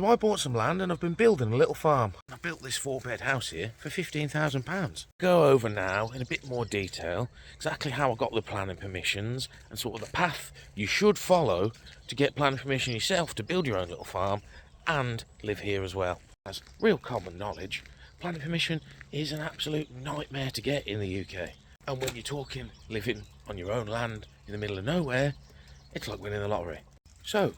So I bought some land and I've been building a little farm. I built this 4-bed house here for £15,000. Go over now in a bit more detail exactly how I got the planning permissions and sort of the path you should follow to get planning permission yourself to build your own little farm and live here as well. As real common knowledge, planning permission is an absolute nightmare to get in the UK. And when you're talking living on your own land in the middle of nowhere, it's like winning the lottery. So,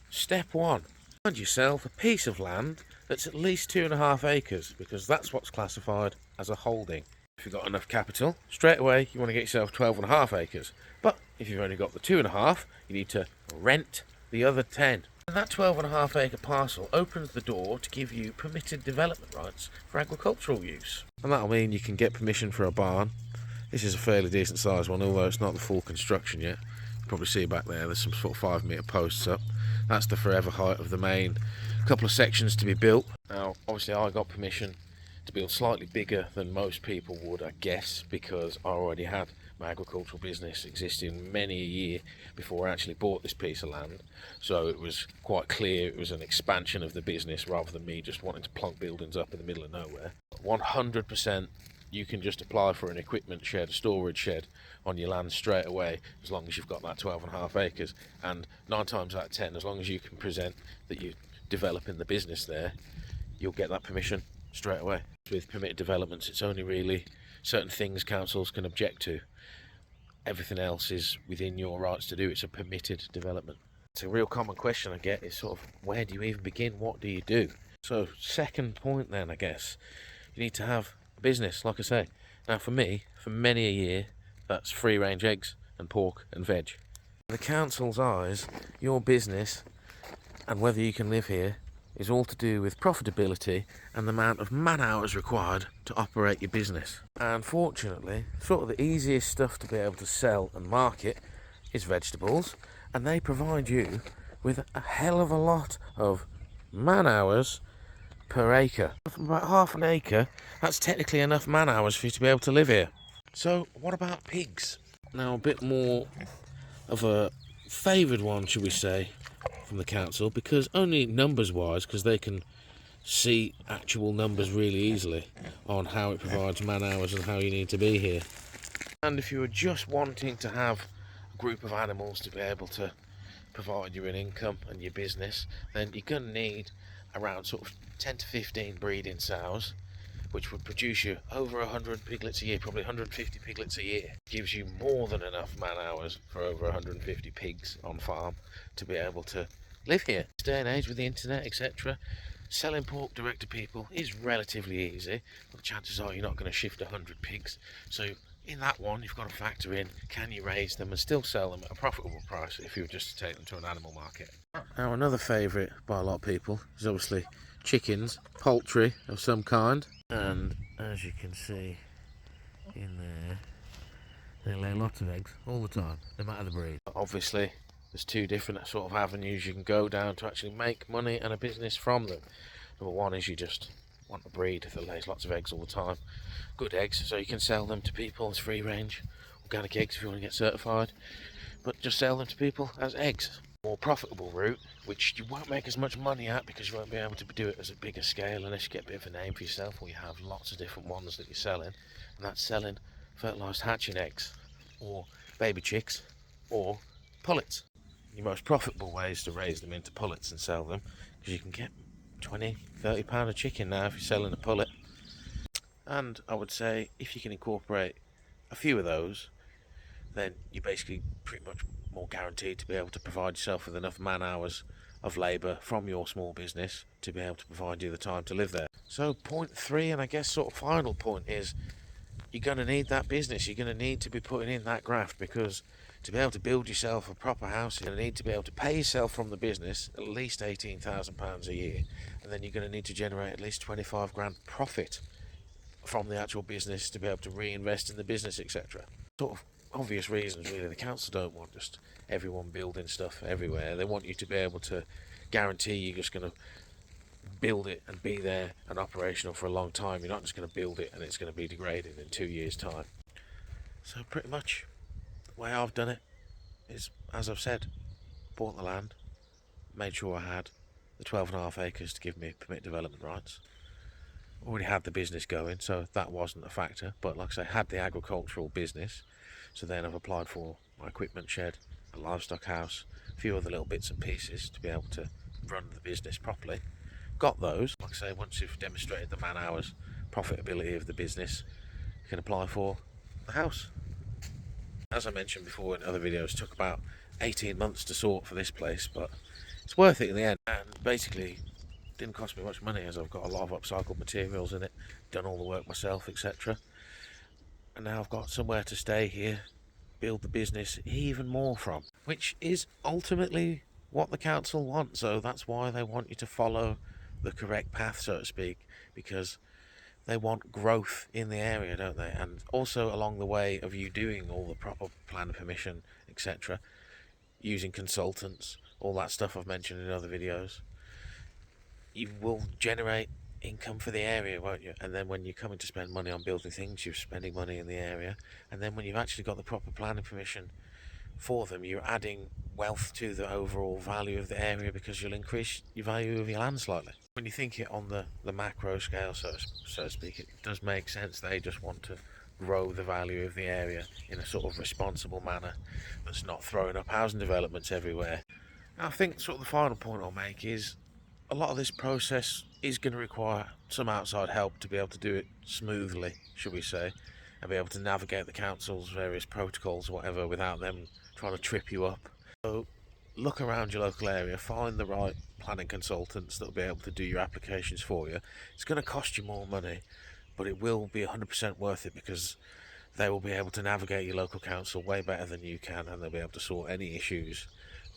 step one, find yourself a piece of land that's at least 2.5 acres, because that's what's classified as a holding. If you've got enough capital, straight away you want to get yourself 12.5 acres. But if you've only got the 2.5, you need to rent the other 10. And that 12.5 acre parcel opens the door to give you permitted development rights for agricultural use. And that'll mean you can get permission for a barn. This is a fairly decent sized one, although it's not the full construction yet. You can probably see back there's some sort of 5-metre posts up. That's the forever height of the main couple of sections to be built. Now, obviously I got permission to build slightly bigger than most people would, I guess, because I already had my agricultural business existing many a year before I actually bought this piece of land. So it was quite clear it was an expansion of the business rather than me just wanting to plonk buildings up in the middle of nowhere. 100% you can just apply for an equipment shed, a storage shed on your land straight away, as long as you've got that 12.5 acres. And 9 times out of 10, as long as you can present that you're developing the business there, you'll get that permission straight away. With permitted developments, it's only really certain things councils can object to. Everything else is within your rights to do. It's a permitted development. It's a real common question I get is sort of, where do you even begin? What do you do? So second point then, I guess, you need to have a business, like I say. Now for me, for many a year, that's free range eggs and pork and veg. In the council's eyes, your business and whether you can live here is all to do with profitability and the amount of man hours required to operate your business. And fortunately, sort of the easiest stuff to be able to sell and market is vegetables, and they provide you with a hell of a lot of man hours per acre. About half an acre, that's technically enough man hours for you to be able to live here. So what about pigs? Now a bit more of a favoured one, should we say, from the council, because only numbers wise, because they can see actual numbers really easily on how it provides man hours and how you need to be here. And if you were just wanting to have a group of animals to be able to provide you an income and your business, then you're going to need around sort of 10 to 15 breeding sows, which would produce you over 100 piglets a year, probably 150 piglets a year. Gives you more than enough man hours for over 150 pigs on farm to be able to live here. This day and age with the internet, etc., selling pork direct to people is relatively easy, but the chances are you're not going to shift 100 pigs. So in that one, you've got to factor in, can you raise them and still sell them at a profitable price if you were just to take them to an animal market? Now another favourite by a lot of people is obviously chickens, poultry of some kind. And as you can see in there, they lay lots of eggs all the time, no matter the breed. Obviously, there's 2 different sort of avenues you can go down to actually make money and a business from them. Number one is you just want a breed that lays lots of eggs all the time. Good eggs, so you can sell them to people as free range. Organic eggs if you want to get certified. But just sell them to people as eggs. More profitable route, which you won't make as much money at because you won't be able to do it as a bigger scale unless you get a bit of a name for yourself, or you have lots of different ones that you're selling, and that's selling fertilised hatching eggs or baby chicks or pullets. Your most profitable way is to raise them into pullets and sell them, because you can get £20-30 a chicken now if you're selling a pullet. And I would say if you can incorporate a few of those, then you're basically pretty much more guaranteed to be able to provide yourself with enough man hours of labour from your small business to be able to provide you the time to live there. So point 3, and I guess sort of final point, is you're going to need that business. You're going to need to be putting in that graft, because to be able to build yourself a proper house, you're going to need to be able to pay yourself from the business at least £18,000 a year, and then you're going to need to generate at least 25 grand profit from the actual business to be able to reinvest in the business, etc. Sort of obvious reasons really. The council don't want just everyone building stuff everywhere. They want you to be able to guarantee you're just going to build it and be there and operational for a long time. You're not just going to build it and it's going to be degraded in 2 years' time. So pretty much the way I've done it is, as I've said, bought the land, made sure I had the 12.5 acres to give me permit development rights. Already had the business going, so that wasn't a factor, but like I say, had the agricultural business. So then I've applied for my equipment shed, a livestock house, a few other little bits and pieces to be able to run the business properly. Got those. Like I say, once you've demonstrated the man hours profitability of the business, you can apply for the house. As I mentioned before in other videos, it took about 18 months to sort for this place, but it's worth it in the end. And basically didn't cost me much money, as I've got a lot of upcycled materials in it, done all the work myself, etc. And now I've got somewhere to stay here, build the business even more from, which is ultimately what the council want. So that's why they want you to follow the correct path, so to speak, because they want growth in the area, don't they? And also along the way of you doing all the proper plan permission, etc., using consultants, all that stuff I've mentioned in other videos, you will generate income for the area, won't you? And then when you're coming to spend money on building things, you're spending money in the area. And then when you've actually got the proper planning permission for them, you're adding wealth to the overall value of the area, because you'll increase your value of your land slightly. When you think it on the macro scale, so to speak, it does make sense. They just want to grow the value of the area in a sort of responsible manner that's not throwing up housing developments everywhere. And I think sort of the final point I'll make is a lot of this process is going to require some outside help to be able to do it smoothly, should we say, and be able to navigate the council's various protocols or whatever without them trying to trip you up. So look around your local area, find the right planning consultants that will be able to do your applications for you. It's going to cost you more money, but it will be 100% worth it, because they will be able to navigate your local council way better than you can, and they'll be able to sort any issues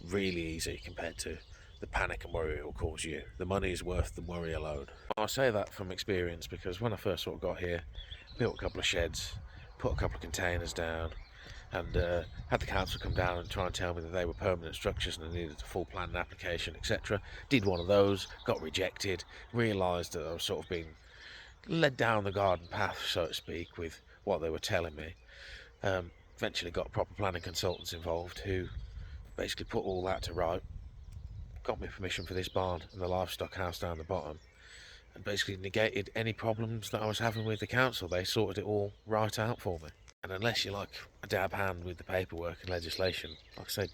really easy compared to the panic and worry it will cause you. The money is worth the worry alone. I say that from experience, because when I first sort of got here, built a couple of sheds, put a couple of containers down, and had the council come down and try and tell me that they were permanent structures and they needed a full plan application, etc. Did one of those, got rejected, realised that I was sort of being led down the garden path, so to speak, with what they were telling me. Eventually got proper planning consultants involved who basically put all that to right, got me permission for this barn and the livestock house down the bottom, and basically negated any problems that I was having with the council. They sorted it all right out for me. And unless you're like a dab hand with the paperwork and legislation, like I said,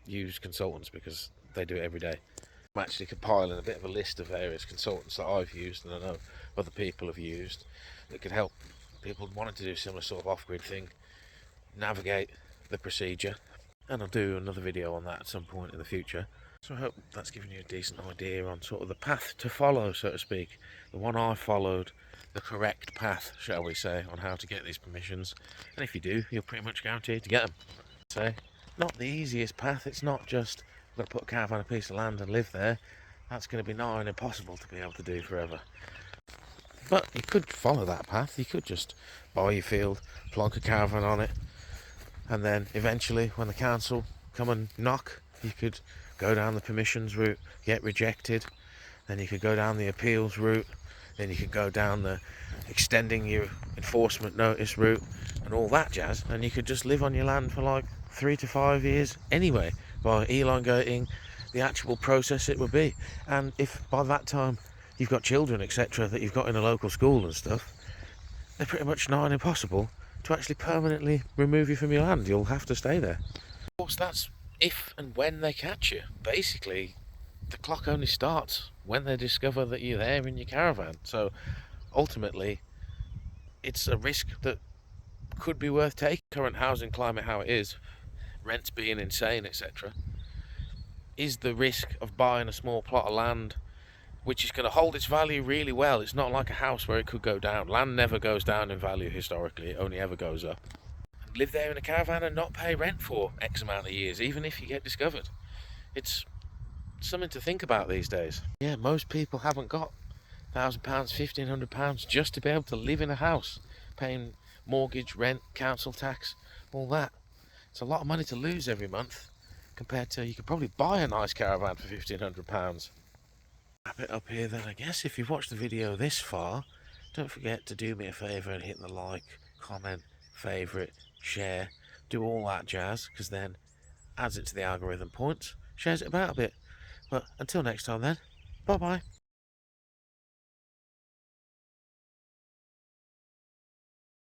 use consultants, because they do it every day. I'm actually compiling a bit of a list of various consultants that I've used and I know other people have used that could help people wanting to do a similar sort of off-grid thing navigate the procedure. And I'll do another video on that at some point in the future. So I hope that's given you a decent idea on sort of the path to follow, so to speak. The one I followed, the correct path, shall we say, on how to get these permissions. And if you do, you're pretty much guaranteed to get them. So, not the easiest path. It's not just, I'm going to put a caravan on a piece of land and live there. That's going to be nigh on impossible to be able to do forever. But you could follow that path. You could just buy your field, plonk a caravan on it, and then eventually when the council come and knock, you could go down the permissions route, get rejected, then you could go down the appeals route, then you could go down the extending your enforcement notice route and all that jazz, and you could just live on your land for like 3 to 5 years anyway by elongating the actual process it would be. And if by that time you've got children, etc., that you've got in a local school and stuff, they're pretty much nigh on impossible to actually permanently remove you from your land. You'll have to stay there. Of course, that's if and when they catch you. Basically, the clock only starts when they discover that you're there in your caravan. So ultimately, it's a risk that could be worth taking. Current housing climate how it is, rents being insane, etc., is the risk of buying a small plot of land which is going to hold its value really well. It's not like a house where it could go down. Land never goes down in value historically, it only ever goes up. And live there in a caravan and not pay rent for X amount of years, even if you get discovered. It's something to think about these days. Yeah, most people haven't got £1,000, £1,500 just to be able to live in a house, paying mortgage, rent, council tax, all that. It's a lot of money to lose every month compared to you could probably buy a nice caravan for £1,500. Wrap it up here then, I guess. If you've watched the video this far, don't forget to do me a favour and hit the like, comment, favourite, share, do all that jazz, because then adds it to the algorithm points, shares it about a bit. But until next time then, Bye bye.